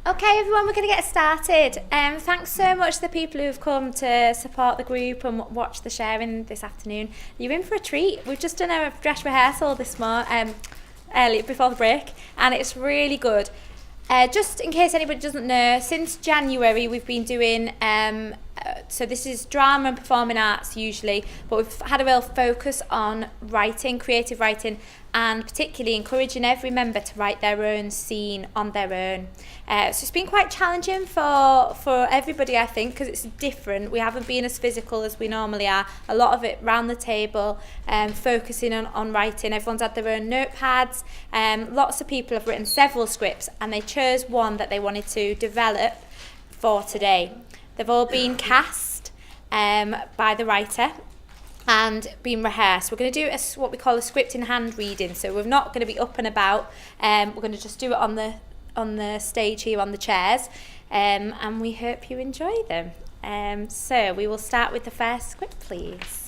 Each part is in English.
Okay, everyone, we're going to get started. Thanks so much to the people who've come to support the group and watch the sharing this afternoon. You're in for a treat. We've just done a dress rehearsal this morning, early before the break, and it's really good. Just in case anybody doesn't know, since January we've been doing, so this is drama and performing arts usually, but we've had a real focus on writing, creative writing, and particularly encouraging every member to write their own scene on their own. So it's been quite challenging for everybody, I think, because it's different. We haven't been as physical as we normally are. A lot of it round the table, focusing on writing. Everyone's had their own notepads. Lots of people have written several scripts, and they chose one that they wanted to develop for today. They've all been cast by the writer and been rehearsed. We're going to do what we call a script in hand reading, so we're not going to be up and about. We're going to just do it on the stage here on the chairs, and we hope you enjoy them. So we will start with the first script, please.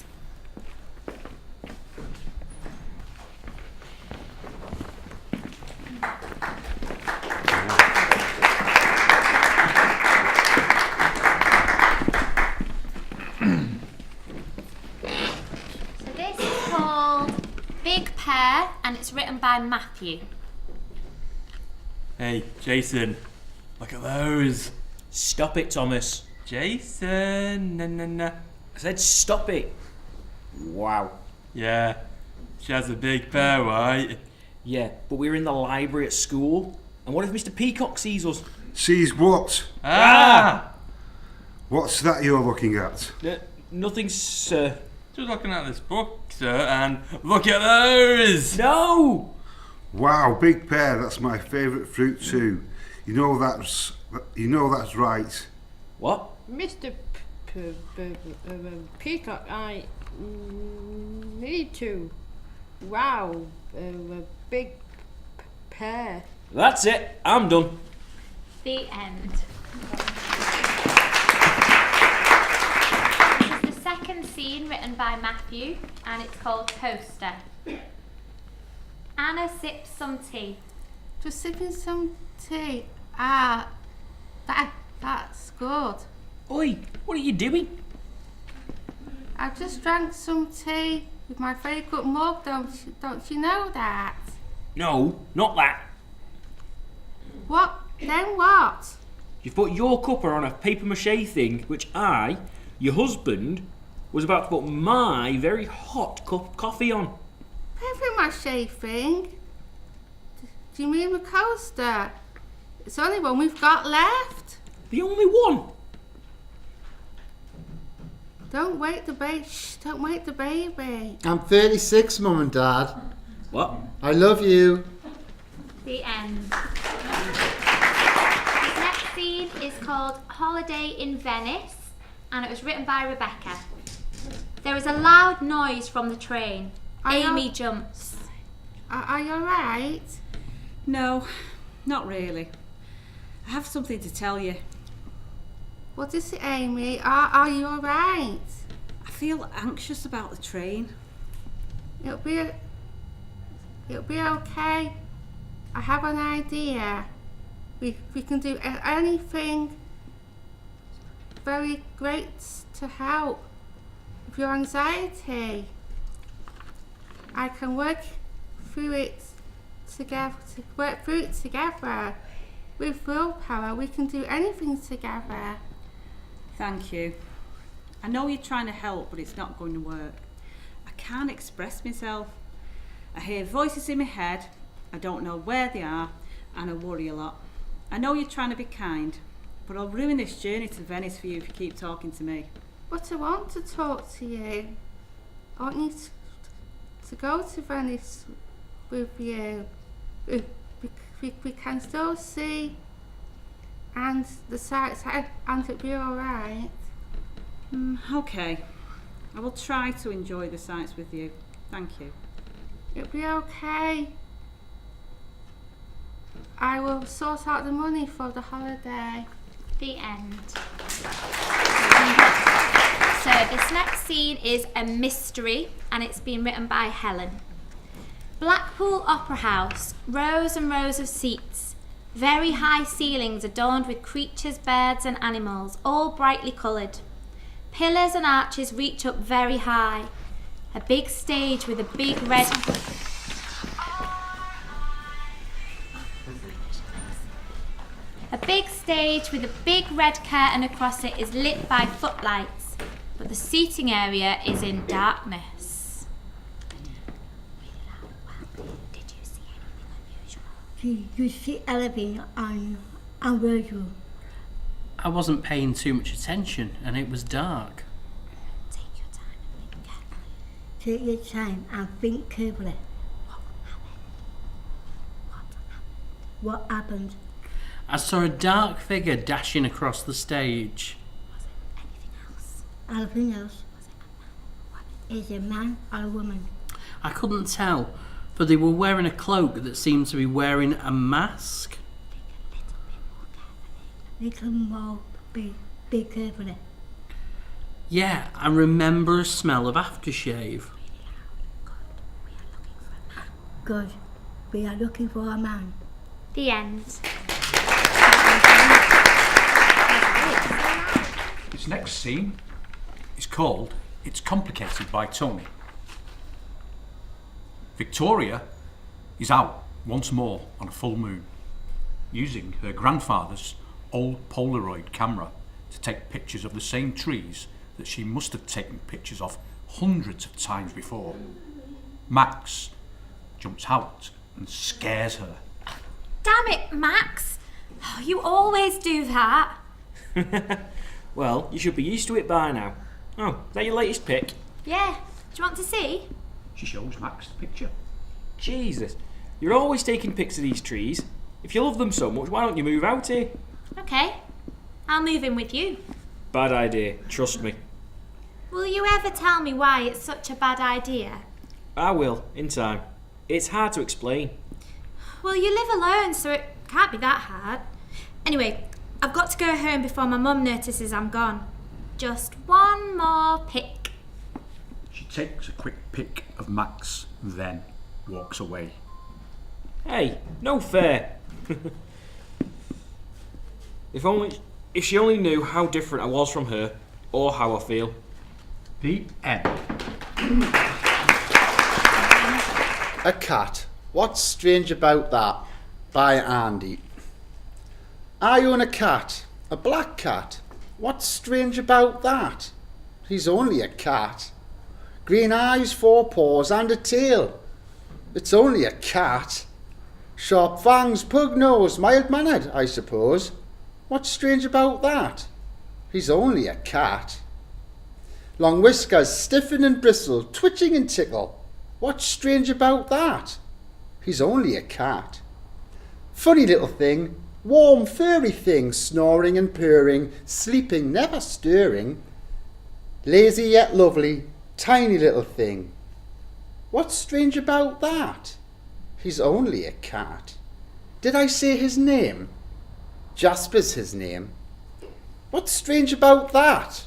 And it's written by Matthew. Hey, Jason, look at those. Stop it, Thomas. Jason, no. I said stop it. Wow. Yeah, she has a big pair, right? Yeah, but we're in the library at school. And what if Mr. Peacock sees us? Sees what? Ah! What's that you're looking at? Nothing, sir. Just looking at this book, sir, and look at those! No! Wow, big pear, that's my favourite fruit too. You know that's right. What? Mr. Peacock, I need to. Wow, a big pear. That's it, I'm done. The end. Second scene written by Matthew, and it's called Coaster. Anna sips some tea. Just sipping some tea. That's good. Oi, what are you doing? I've just drank some tea with my very good mug, don't you know that? No, not that. What? Then what? You've put your cuppa on a papier-mâché thing, which I, your husband, was about to put my very hot cup of coffee on. Papier-mâché thing? Do you mean the coaster? It's the only one we've got left. The only one? Don't wake the baby. I'm 36, Mum and Dad. What? I love you. The end. This next scene is called Holiday in Venice, and it was written by Rebecca. There is a loud noise from the train. Amy jumps. Are you alright? No, not really. I have something to tell you. What is it, Amy? Are you alright? I feel anxious about the train. It'll be okay. I have an idea. We can do anything very great to help with your anxiety. I can work through it together. With willpower, we can do anything together. Thank you. I know you're trying to help, but it's not going to work. I can't express myself. I hear voices in my head. I don't know where they are, and I worry a lot. I know you're trying to be kind, but I'll ruin this journey to Venice for you if you keep talking to me. But I want to talk to you. I want you to go to Venice with you. We can still see and the sights, and it'll be alright. Okay. I will try to enjoy the sights with you. Thank you. It'll be okay. I will sort out the money for the holiday. The end. So this next scene is a mystery, and it's been written by Helen. Blackpool Opera House, rows and rows of seats. Very high ceilings adorned with creatures, birds and animals, all brightly coloured. Pillars and arches reach up very high. A big stage with a big red... A big stage with a big red curtain across it is lit by footlights, but the seating area is in darkness. Did you see anything unusual? Did you see anything unusual? I wasn't paying too much attention and it was dark. Take your time and think carefully. Take your time and think carefully. What happened? I saw a dark figure dashing across the stage. Anything else? Is it a man or a woman? I couldn't tell, for they were wearing a cloak that seemed to be wearing a mask. Little more be carefully. Yeah, I remember a smell of aftershave. Good. We are looking for a man. The end. This next scene is called It's Complicated by Tony. Victoria is out once more on a full moon, using her grandfather's old Polaroid camera to take pictures of the same trees that she must have taken pictures of hundreds of times before. Max jumps out and scares her. Damn it, Max! Oh, you always do that. Well, you should be used to it by now. Oh, is that your latest pic? Yeah. Do you want to see? She shows Max the picture. Jesus, you're always taking pics of these trees. If you love them so much, why don't you move out here? Okay. I'll move in with you. Bad idea, trust me. Will you ever tell me why it's such a bad idea? I will, in time. It's hard to explain. Well, you live alone, so it can't be that hard. Anyway, I've got to go home before my mum notices I'm gone. Just one more pic. She takes a quick pic of Max, then walks away. Hey, no fair. If she only knew how different I was from her, or how I feel. The end. A cat. What's strange about that? By Andy. I own a cat. A black cat. What's strange about that? He's only a cat. Green eyes, 4 paws and a tail. It's only a cat. Sharp fangs, pug nose, mild-mannered, I suppose. What's strange about that? He's only a cat. Long whiskers, stiffen and bristle, twitching and tickle. What's strange about that? He's only a cat. Funny little thing, warm furry thing, snoring and purring, sleeping, never stirring. Lazy yet lovely, tiny little thing. What's strange about that? He's only a cat. Did I say his name? Jasper's his name. What's strange about that?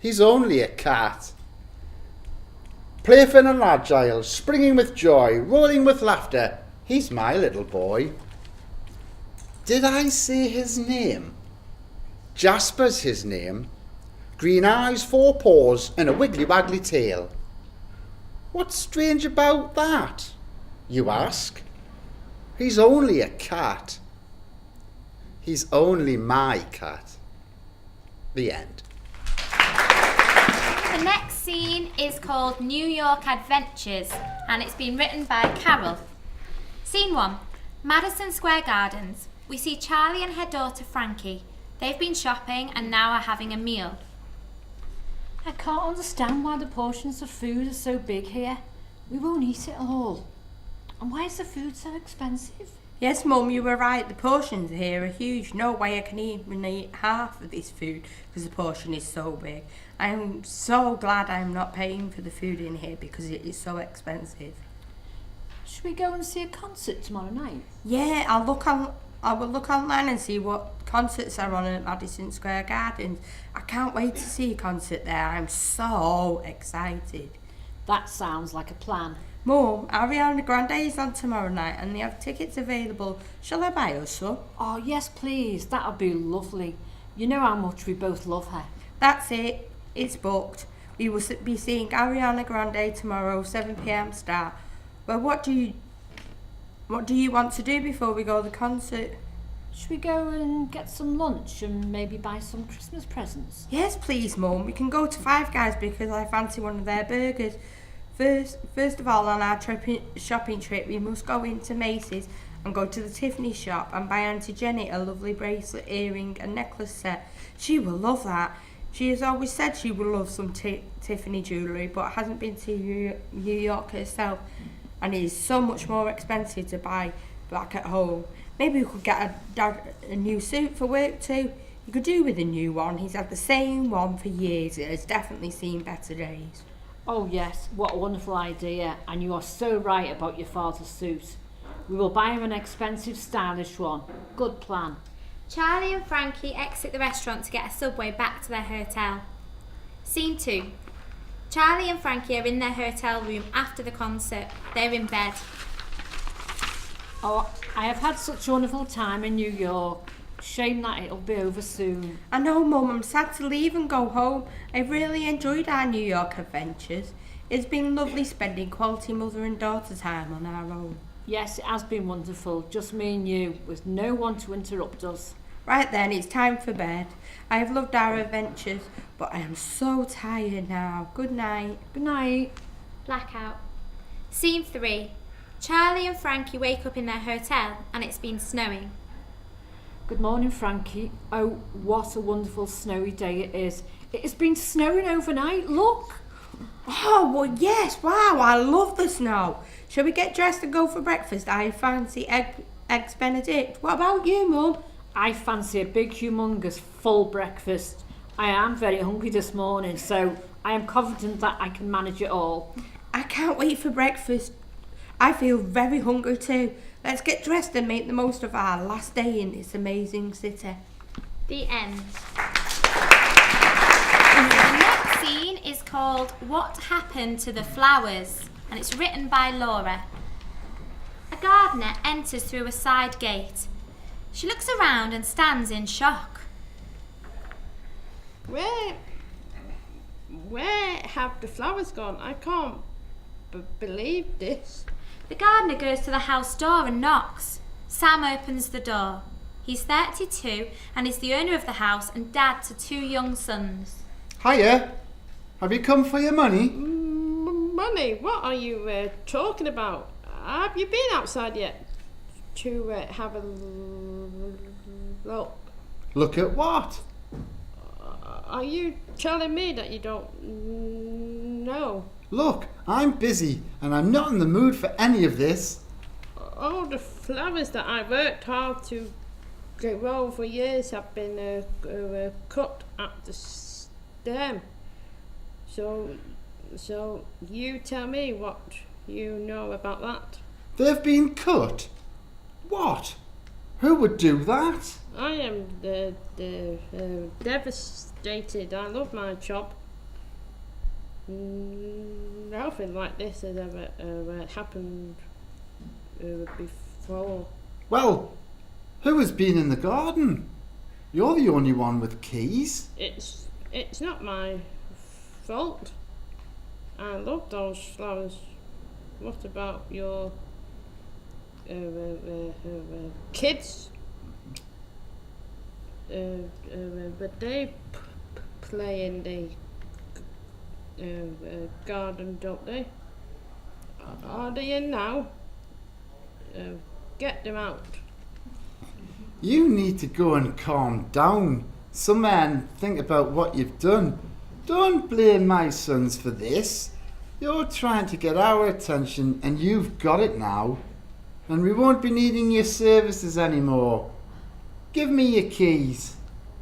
He's only a cat. Playful and agile, springing with joy, rolling with laughter. He's my little boy. Did I say his name? Jasper's his name. Green eyes, 4 paws, and a wiggly-waggly tail. What's strange about that? You ask. He's only a cat. He's only my cat. The end. The next scene is called New York Adventures, and it's been written by Carol. Scene 1. Madison Square Gardens. We see Charlie and her daughter Frankie. They've been shopping and now are having a meal. I can't understand why the portions of food are so big here. We won't eat it all. And why is the food so expensive? Yes, Mum, you were right. The portions here are huge. No way I can even eat half of this food because the portion is so big. I am so glad I am not paying for the food in here because it is so expensive. Should we go and see a concert tomorrow night? Yeah, I will look online and see what concerts are on at Madison Square Gardens. I can't wait to see a concert there. I'm so excited. That sounds like a plan. Mum, Ariana Grande is on tomorrow night and they have tickets available. Shall I buy us some? Oh, yes, please. That would be lovely. You know how much we both love her. That's it. It's booked. We will be seeing Ariana Grande tomorrow, 7 p.m. start. Well, what do you want to do before we go to the concert? Should we go and get some lunch and maybe buy some Christmas presents? Yes, please, Mum. We can go to Five Guys because I fancy one of their burgers. First of all, on our shopping trip, we must go into Macy's and go to the Tiffany shop and buy Auntie Jenny a lovely bracelet, earring and necklace set. She will love that. She has always said she would love some Tiffany jewellery, but hasn't been to New York herself, and it is so much more expensive to buy back at home. Maybe we could get a new suit for work too. You could do with a new one. He's had the same one for years. It has definitely seen better days. Oh yes, what a wonderful idea, and you are so right about your father's suit. We will buy him an expensive, stylish one. Good plan. Charlie and Frankie exit the restaurant to get a subway back to their hotel. Scene 2. Charlie and Frankie are in their hotel room after the concert. They're in bed. Oh, I have had such a wonderful time in New York. Shame that it'll be over soon. I know, Mum, I'm sad to leave and go home. I've really enjoyed our New York adventures. It's been lovely spending quality mother and daughter time on our own. Yes, it has been wonderful. Just me and you, with no one to interrupt us. Right then, it's time for bed. I have loved our adventures, but I am so tired now. Good night. Good night. Blackout. Scene 3. Charlie and Frankie wake up in their hotel and it's been snowing. Good morning, Frankie. Oh, what a wonderful snowy day it is. It has been snowing overnight, look. Oh, well, yes, wow, I love the snow. Shall we get dressed and go for breakfast? I fancy eggs Benedict. What about you, Mum? I fancy a big, humongous, full breakfast. I am very hungry this morning, so I am confident that I can manage it all. I can't wait for breakfast. I feel very hungry too. Let's get dressed and make the most of our last day in this amazing city. The end. The next scene is called What Happened to the Flowers, and it's written by Laura. A gardener enters through a side gate. She looks around and stands in shock. Where have the flowers gone? I can't believe this. The gardener goes to the house door and knocks. Sam opens the door. He's 32 and is the owner of the house and dad to 2 young sons. Hiya. Have you come for your money? Money? What are you talking about? Have you been outside yet to have a look? Look at what? Are you telling me that you don't know? Look, I'm busy and I'm not in the mood for any of this. All the flowers that I worked hard to grow for years have been cut at the stem. So you tell me what you know about that. They've been cut? What? Who would do that? I am devastated. I love my job. Nothing like this has ever happened before. Well, who has been in the garden? You're the only one with keys. It's not my fault. I love those flowers. What about your kids? But they play in the garden, don't they? Are they in now? Get them out. You need to go and calm down. Some men think about what you've done. Don't blame my sons for this. You're trying to get our attention and you've got it now. And we won't be needing your services anymore. Give me your keys.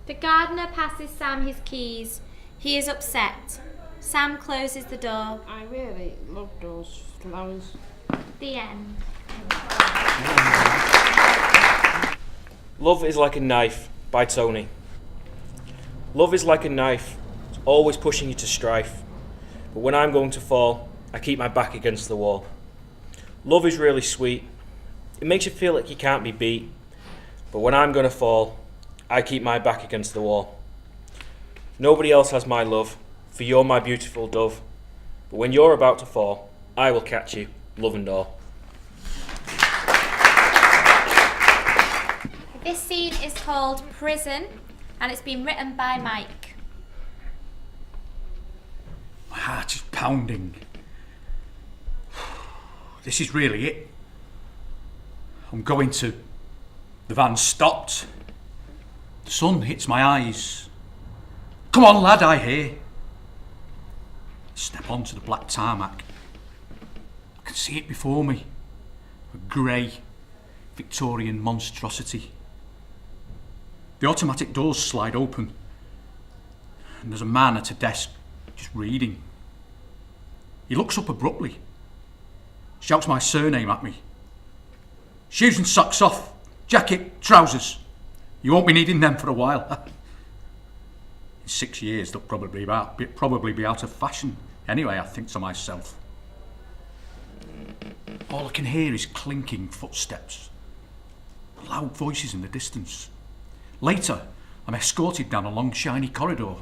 The gardener passes Sam his keys. He is upset. Sam closes the door. I really love those flowers. The end. Love is like a knife by Tony. Love is like a knife, it's always pushing you to strife. But when I'm going to fall, I keep my back against the wall. Love is really sweet. It makes you feel like you can't be beat. But when I'm gonna fall, I keep my back against the wall. Nobody else has my love, for you're my beautiful dove. But when you're about to fall, I will catch you, love and all. This scene is called Prison, and it's been written by Mike. My heart is pounding. This is really it. I'm going to... The van stopped. The sun hits my eyes. Come on, lad, I hear. Step onto the black tarmac. I can see it before me. A grey, Victorian monstrosity. The automatic doors slide open. And there's a man at a desk, just reading. He looks up abruptly. Shouts my surname at me. Shoes and socks off. Jacket, trousers. You won't be needing them for a while. In 6 years, they'll probably be out of fashion. Anyway, I think to myself. All I can hear is clinking footsteps. Loud voices in the distance. Later, I'm escorted down a long, shiny corridor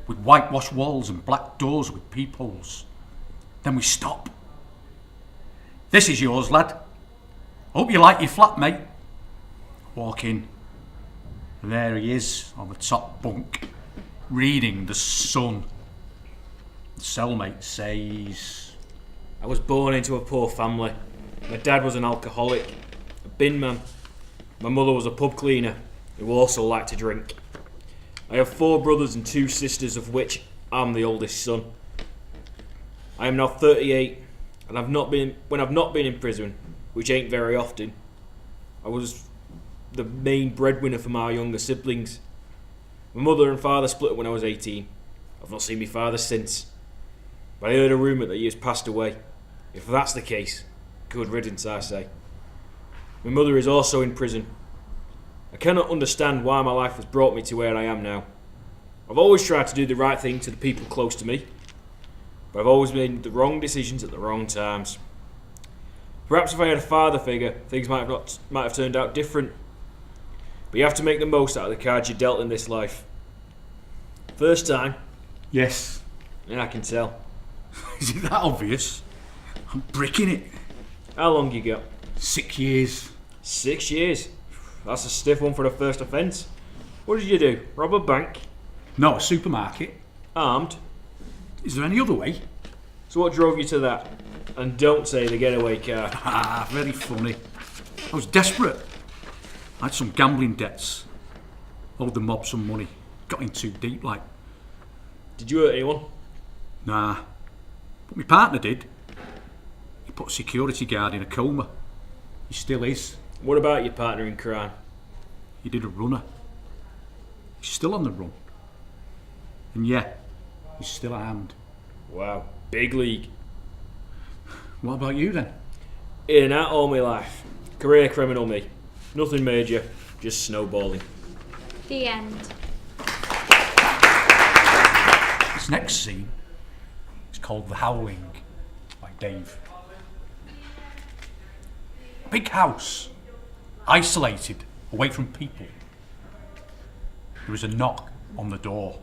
with whitewashed walls and black doors with peepholes. Then we stop. This is yours, lad. Hope you like your flat, mate. Walk in. And there he is on the top bunk, reading The Sun. The cellmate says... I was born into a poor family. My dad was an alcoholic, a bin man. My mother was a pub cleaner who also liked to drink. I have 4 brothers and 2 sisters, of which I'm the oldest son. I am now 38, and when I've not been in prison, which ain't very often, I was the main breadwinner for my younger siblings. My mother and father split when I was 18. I've not seen my father since. But I heard a rumour that he has passed away. If that's the case, good riddance, I say. My mother is also in prison. I cannot understand why my life has brought me to where I am now. I've always tried to do the right thing to the people close to me, but I've always made the wrong decisions at the wrong times. Perhaps if I had a father figure, things might have turned out different. But you have to make the most out of the cards you're dealt in this life. First time? Yes. Yeah, I can tell. Is it that obvious? I'm bricking it. How long you got? 6 years. 6 years? That's a stiff one for the first offence. What did you do? Rob a bank? No, a supermarket. Armed? Is there any other way? So what drove you to that? And don't say the getaway car. Ah, very funny. I was desperate. I had some gambling debts. Owed the mob some money. Got in too deep, like. Did you hurt anyone? Nah. But my partner did. He put a security guard in a coma. He still is. What about your partner in crime? He did a runner. He's still on the run. And yeah, he's still a hand. Wow, big league. What about you then? In and out all my life. Career criminal me. Nothing major, just snowballing. The end. This next scene is called The Howling by Dave. A big house, isolated, away from people. There is a knock on the door.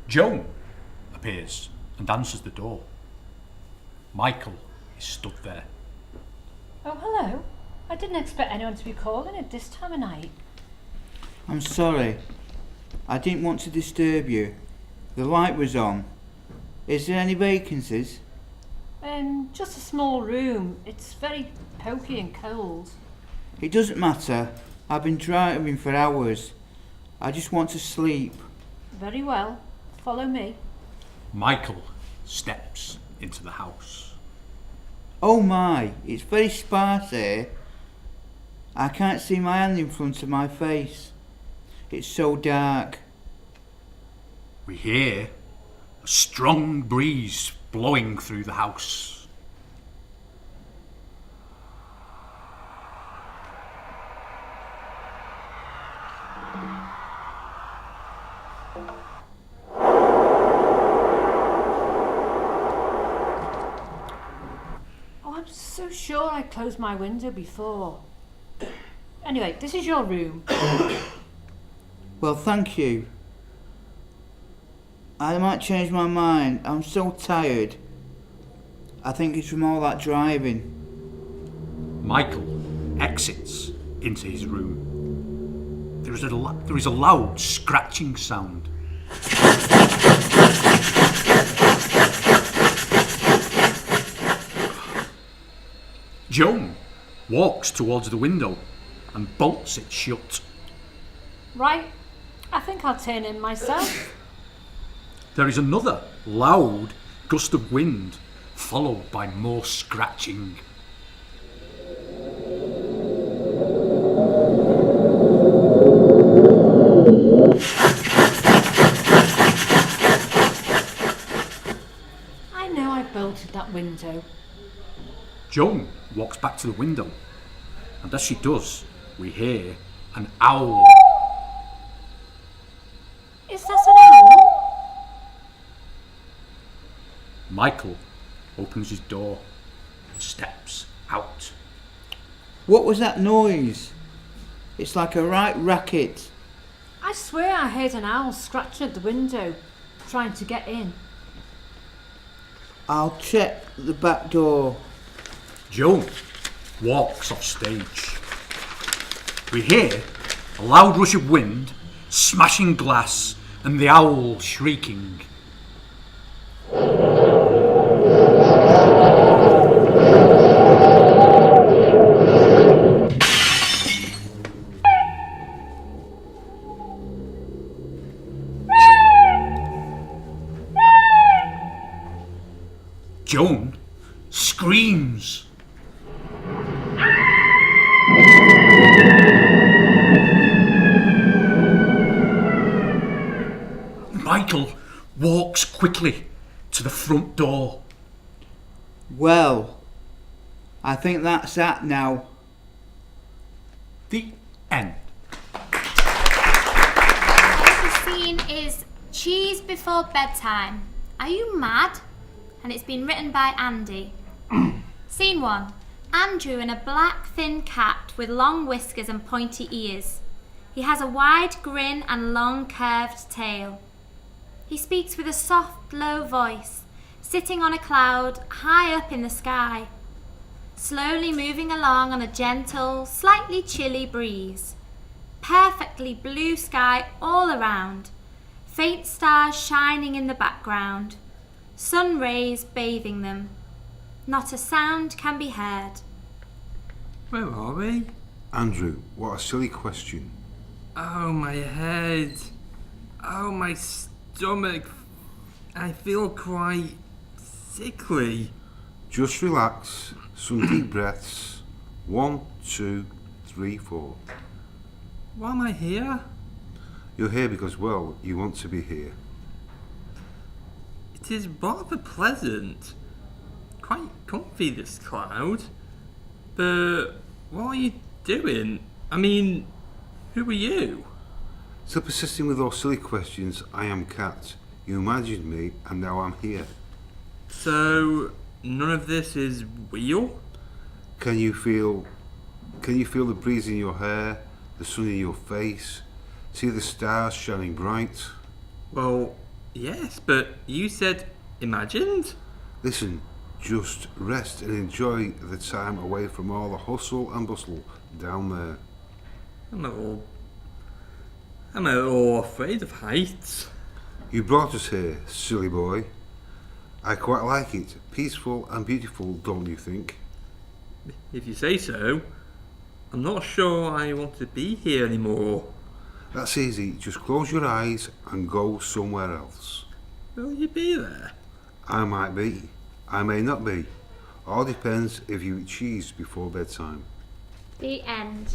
Joan appears and answers the door. Michael is stood there. Oh, hello. I didn't expect anyone to be calling at this time of night. I'm sorry. I didn't want to disturb you. The light was on. Is there any vacancies? Just a small room. It's very pokey and cold. It doesn't matter. I've been driving for hours. I just want to sleep. Very well. Follow me. Michael steps into the house. Oh my, it's very sparse here. I can't see my hand in front of my face. It's so dark. We hear a strong breeze blowing through the house. sure I closed my window before. Anyway, this is your room. Well, thank you. I might change my mind. I'm so tired. I think it's from all that driving. Michael exits into his room. There is a loud scratching sound. Joan walks towards the window and bolts it shut. Right, I think I'll turn in myself. There is another loud gust of wind, followed by more scratching. I know I bolted that window. Joan walks back to the window, and as she does, we hear an owl. Is that an owl? Michael opens his door and steps out. What was that noise? It's like a right racket. I swear I heard an owl scratching at the window, trying to get in. I'll check the back door. Joan walks off stage. We hear a loud rush of wind, smashing glass, and the owl shrieking. Joan screams. Michael walks quickly to the front door. Well, I think that's that now. The end. The scene is Cheese Before Bedtime. Are you mad? And it's been written by Andy. Scene 1. Andrew and a black thin cat with long whiskers and pointy ears. He has a wide grin and long curved tail. He speaks with a soft, low voice, sitting on a cloud high up in the sky, slowly moving along on a gentle, slightly chilly breeze. Perfectly blue sky all around, faint stars shining in the background, sun rays bathing them. Not a sound can be heard. Where are we? Andrew, what a silly question. Oh, my head. Oh, my stomach. I feel quite sickly. Just relax. Some deep breaths. 1, 2, 3, 4. Why am I here? You're here because, well, you want to be here. It is rather pleasant. Quite comfy, this cloud. But what are you doing? I mean, who are you? Still persisting with those silly questions. I am Cat. You imagined me, and now I'm here. So, none of this is real? Can you feel the breeze in your hair, the sun in your face? See the stars shining bright? Well, yes, but you said imagined? Listen, just rest and enjoy the time away from all the hustle and bustle down there. I'm a little afraid of heights. You brought us here, silly boy. I quite like it. Peaceful and beautiful, don't you think? If you say so. I'm not sure I want to be here anymore. That's easy. Just close your eyes and go somewhere else. Will you be there? I might be. I may not be. All depends if you eat cheese before bedtime. The end.